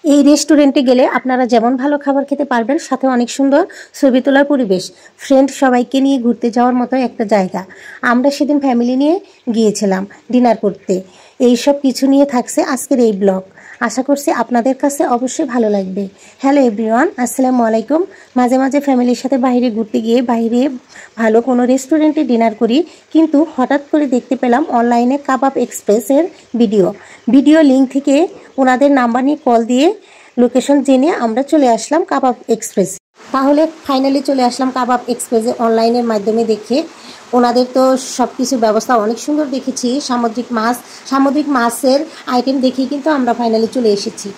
এই রেস্টুরেন্টে গেলে আপনারা যেমন ভালো খাবার খেতে পারবেন, সাথে অনেক সুন্দর ছবি তোলার পরিবেশ, ফ্রেন্ড সবাইকে নিয়ে ঘুরতে যাওয়ার মতো একটা জায়গা। আমরা সেদিন ফ্যামিলি নিয়ে গিয়েছিলাম ডিনার করতে। এই সব কিছু নিয়ে থাকছে আজকের এই ব্লগ। আশা করছি আপনাদের কাছে অবশ্যই ভালো লাগবে। হ্যালো এভরিওয়ান, আসসালামু আলাইকুম। মাঝে মাঝে ফ্যামিলির সাথে বাইরে ঘুরতে গিয়ে বাইরে ভালো কোনো রেস্টুরেন্টে ডিনার করি, কিন্তু হঠাৎ করে দেখতে পেলাম অনলাইনে কাবাব এক্সপ্রেসের ভিডিও লিঙ্ক থেকে ওনাদের নাম্বার নিয়ে কল দিয়ে লোকেশন জেনে আমরা চলে আসলাম কাবাব এক্সপ্রেস। তাহলে ফাইনালি চলে আসলাম কাবাব এক্সপ্রেসে অনলাইনের মাধ্যমে দেখে। ওনাদের তো সব কিছুর ব্যবস্থা অনেক সুন্দর দেখেছি। সামুদ্রিক মাছের আইটেম দেখেই কিন্তু আমরা ফাইনালি চলে এসেছি।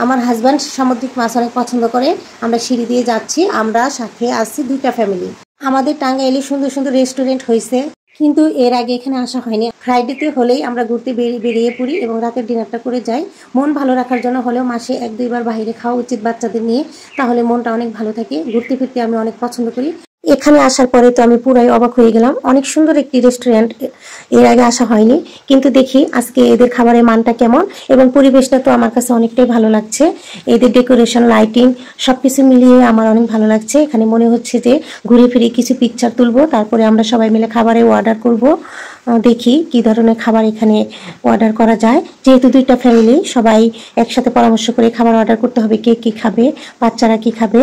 আমার হাজব্যান্ড সামুদ্রিক মাছ অনেক পছন্দ করে। আমরা সিঁড়ি দিয়ে যাচ্ছি, আমরা সাথে আসছি 2টা ফ্যামিলি। আমাদের টাঙ্গাইলে সুন্দর সুন্দর রেস্টুরেন্ট হয়েছে, কিন্তু এর আগে এখানে আসা হয়নি। ফ্রাইডেতে হলেই আমরা ঘুরতে বেরিয়ে পড়ি এবং রাতের ডিনারটা করে যাই। মন ভালো রাখার জন্য হলেও মাসে 1-2 বার বাইরে খাওয়া উচিত বাচ্চাদের নিয়ে, তাহলে মনটা অনেক ভালো থাকে। ঘুরতে ফিরতে আমি অনেক পছন্দ করি। এখানে আসার পরে তো আমি পুরাই অবাক হয়ে গেলাম। অনেক সুন্দর একটি রেস্টুরেন্ট, এর আগে আসা হয়নি, কিন্তু দেখি আজকে এদের খাবারের মানটা কেমন এবং পরিবেশটা তো আমার কাছে অনেকটাই ভালো লাগছে। এদের ডেকোরেশন, লাইটিং সবকিছু মিলিয়ে আমার অনেক ভালো লাগছে। এখানে মনে হচ্ছে যে ঘুরে ফিরে কিছু পিকচার তুলবো, তারপরে আমরা সবাই মিলে খাবারের অর্ডার করব। দেখি কি ধরনের খাবার এখানে অর্ডার করা যায়। যেহেতু 2টা ফ্যামিলি, সবাই একসাথে পরামর্শ করে খাবার অর্ডার করতে হবে, কে কি খাবে, বাচ্চারা কি খাবে।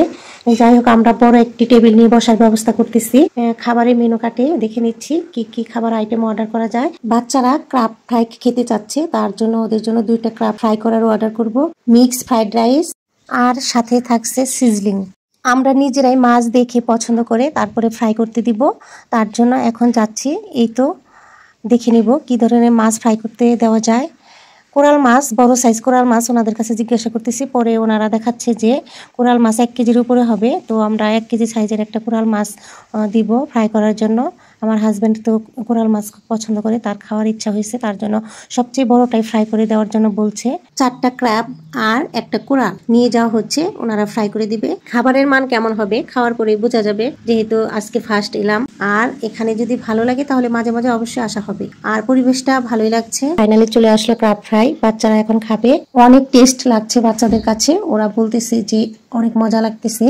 যাই হোক, আমরা বড় একটি টেবিল নিয়ে বসার ব্যবস্থা করতেছি। খাবারের মেনু কাটে দেখে নিচ্ছি কি কি খাবার আইটেম অর্ডার করা যায়। বাচ্চারা ক্রাব ফ্রাই খেতে চাচ্ছে, তার জন্য ওদের জন্য 2টা ক্রাব ফ্রাই করার অর্ডার করব। মিক্স ফ্রাইড রাইস আর সাথে থাকছে সিজলিং। আমরা নিজেরাই মাছ দেখে পছন্দ করে তারপরে ফ্রাই করতে দিব। তার জন্য এখন যাচ্ছি, এই তো দেখে নিব কি ধরনের মাছ ফ্রাই করতে দেওয়া যায়। কোরাল মাছ, বড় সাইজ কোরাল মাছ ওনাদের কাছে জিজ্ঞাসা করতেছি, পরে ওনারা দেখাচ্ছে যে কোরাল মাছ 1 কেজির উপরে হবে। তো আমরা 1 কেজি সাইজের একটা কোরাল মাছ দিব ফ্রাই করার জন্য। আমার হাজব্যান্ড তো কোরাল মাছ খুব পছন্দ করে, তার খাওয়ার ইচ্ছা হয়েছে, তার জন্য সবচেয়ে বড়টাই ফ্রাই করে দেওয়ার জন্য বলছে। 4টা ক্র্যাব আর একটা কোরাল নিয়ে যাওয়া হচ্ছে, ওনারা ফ্রাই করে দিবে। খাবারের মান কেমন হবে খাওয়ার পরেই বোঝা যাবে, যেহেতু আজকে ফার্স্ট এলাম। আর এখানে যদি ভালো লাগে তাহলে মাঝে মাঝে অবশ্যই আসা হবে। আর পরিবেশটা ভালোই লাগছে। ফাইনালি চলে আসলো ক্র্যাব ফ্রাই, বাচ্চারা এখন খাবে। অনেক টেস্ট লাগছে বাচ্চাদের কাছে, ওরা বলতেছে যে অনেক মজা লাগতেছে।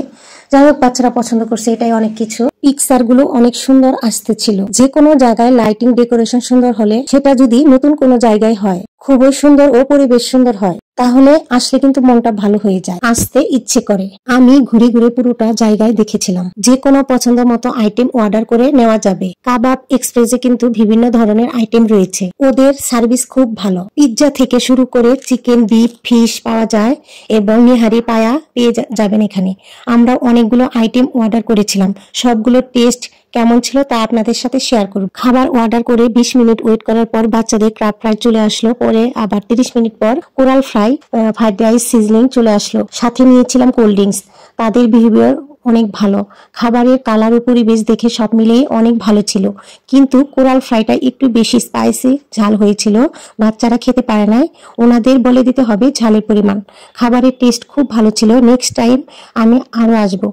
যাই হোক, বাচ্চারা পছন্দ করছে, এটাই অনেক কিছু। পিকচার গুলো অনেক সুন্দর আসতেছিল। যে কোনো জায়গায় লাইটিং ডেকোরেশন সুন্দর হলে, সেটা যদি নতুন কোনো জায়গায় হয়, খুবই সুন্দর ও পরিবেশ সুন্দর হয়, তাহলে আসলে কিন্তু মনটা ভালো হয়ে যায়, আসতে ইচ্ছে করে। আমি ঘুরে ঘুরে পুরোটা জায়গায় দেখেছিলাম। যে কোনো পছন্দ মতো আইটেম অর্ডার করে নেওয়া যাবে। কাবাব এক্সপ্রেসে কিন্তু বিভিন্ন ধরনের আইটেম রয়েছে, ওদের সার্ভিস খুব ভালো। পিৎজা থেকে শুরু করে চিকেন, বিফ, ফিশ পাওয়া যায় এবং নিহারি পায়া পেয়ে যাবেন এখানে। আমরা অনেকগুলো আইটেম অর্ডার করেছিলাম, সবগুলো টেস্ট কেমন ছিল তা আপনাদের সাথে শেয়ার করব। খাবার অর্ডার করে 20 মিনিট ওয়েট করার পর বাচ্চাদের ক্রাব ফ্রাই চলে আসলো, পরে আবার 30 মিনিট পর coral fry, fried rice, sizzling চলে আসলো। সাথে নিয়েছিলাম কোল্ড ড্রিঙ্কস। তাদের বিহেভিয়ার অনেক ভালো। খাবারের কালার ও পরিবেশ দেখে সব মিলিয়ে অনেক ভালো ছিল, কিন্তু কোরাল ফ্রাইটা একটু বেশি স্পাইসি ঝাল হয়েছিল, বাচ্চারা খেতে পারে নাই। ওনাদের বলে দিতে হবে ঝালের পরিমাণ। খাবারের টেস্ট খুব ভালো ছিল, নেক্সট টাইম আমি আরো আসবো।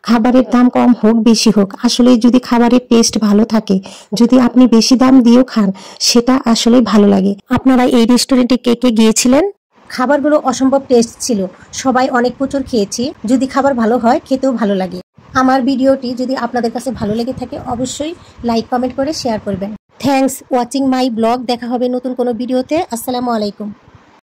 খাবারের দাম কম হোক বেশি হোক, আসলে যদি খাবারের টেস্ট ভালো থাকে, যদি আপনি বেশি দাম দিয়েও খান, সেটা আসলে ভালো লাগে। আপনারা এই রেস্টুরেন্টে কে কে গিয়েছিলেন? খাবারগুলো অসম্ভব টেস্ট ছিল, সবাই অনেক প্রচুর খেয়েছি। যদি খাবার ভালো হয়, খেতেও ভালো লাগে। আমার ভিডিওটি যদি আপনাদের কাছে ভালো লেগে থাকে, অবশ্যই লাইক, কমেন্ট করে শেয়ার করবেন। Thanks watching my blog. দেখা হবে নতুন কোনো ভিডিওতে। আসসালামু আলাইকুম।